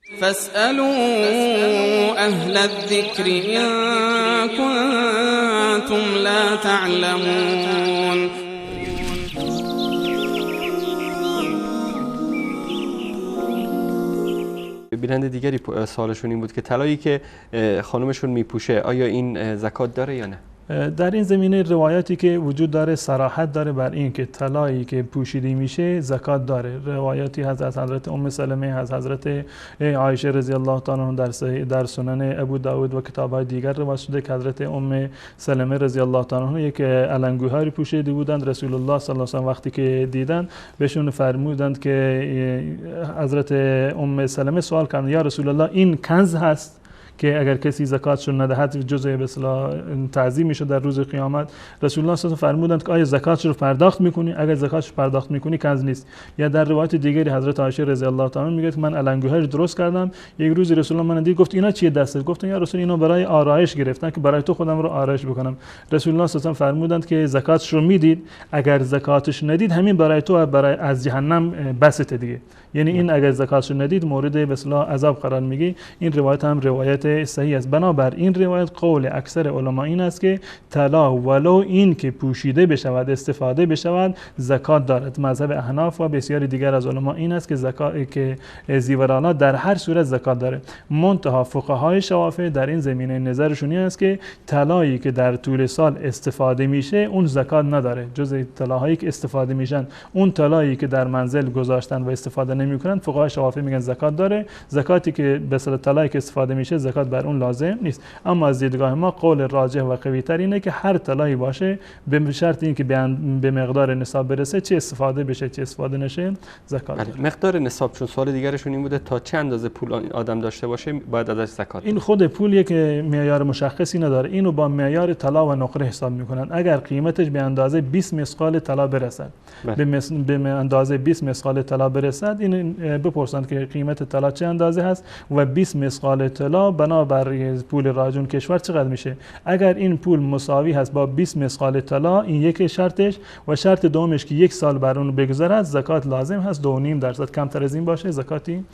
فاسألوا أهل الذكر إن كنتم لا تعلمون. بیننده دیگری سوالشون این بود که طلایی که خانمشون میپوشه آیا این زکات داره یا نه؟ در این زمینه روایاتی که وجود داره صراحت داره بر این که طلایی که پوشیده میشه زکات داره. روایاتی هست از حضرت ام سلمه، از حضرت عایشه رضی الله تعالی عنها در سنن ابو داود و کتاب‌های دیگر روایت شده که حضرت ام سلمه رضی الله تعالی عنها یک علنگوهایی پوشیده بودند. رسول الله صلی الله علیه و آله وقتی که دیدن بهشون فرمودند که حضرت ام سلمه سوال کردند یا رسول الله این کنز هست که اگر کسی زکاتش ندهد جزء به اصطلاح تعظیم میشه در روز قیامت. رسول الله صلی الله علیه و آله فرمودند که آیا زکاتش رو پرداخت میکنی؟ اگر زکاتش پرداخت میکنی کنز نیست. یا در روایت دیگری حضرت عایشه رضی الله تعالی عنها میگه که من علنگوهر درست کردم، یک روز رسول الله من دید گفت اینا چیه دستت؟ گفتن یا رسول اینا برای آرایش گرفتن که برای تو خودم رو آرایش بکنم. رسول الله صلی الله علیه و آله فرمودند که زکاتش رو میدید، اگر زکاتش ندید همین برای تو برای از جهنم بسط دیگه. یعنی این اگر زکاتش ندید مورد به اصطلاح عذاب قرار میگی. این روایت هم روایت صحیح است. بنابر این روایت قول اکثر علما این است که طلا ولو این که پوشیده بشود استفاده بشود زکات دارد. مذهب احناف و بسیاری دیگر از علما این است که زکات که زیورالات در هر صورت زکات داره. منتها فقهای شافعی در این زمینه نظرشون این است که طلایی که در طول سال استفاده میشه اون زکات نداره. جز طلاهایی که استفاده میشن، اون طلایی که در منزل گذاشتن و استفاده نمیکنن فقهای شافعی میگن زکات داره. زکاتی که به اصطلاح طلایی که استفاده میشه زکات بر اون لازم نیست. اما از دیدگاه ما قول راجح و قوی تر اینه که هر طلایی باشه به شرط اینکه به مقدار نصاب برسه چه استفاده بشه چه استفاده نشه زکات داره. مقدار نصاب، چون سوال دیگرشون این بوده تا چه اندازه پول آدم داشته باشه باید ازش زکات این خود پول یک معیار مشخصی نداره، اینو با معیار طلا و نقره حساب میکنن. اگر قیمتش به اندازه 20 مثقال طلا برسد، به اندازه 20 مثقال طلا برسد، این بپرسند که قیمت طلا چه اندازه هست و 20 مثقال طلا بنابر پول راجون کشور چقدر میشه. اگر این پول مساوی هست با 20 مثقال طلا، این یک شرطش، و شرط دومش که یک سال بر اون بگذرد زکات لازم هست. 2.5% کمتر از این باشه زکاتی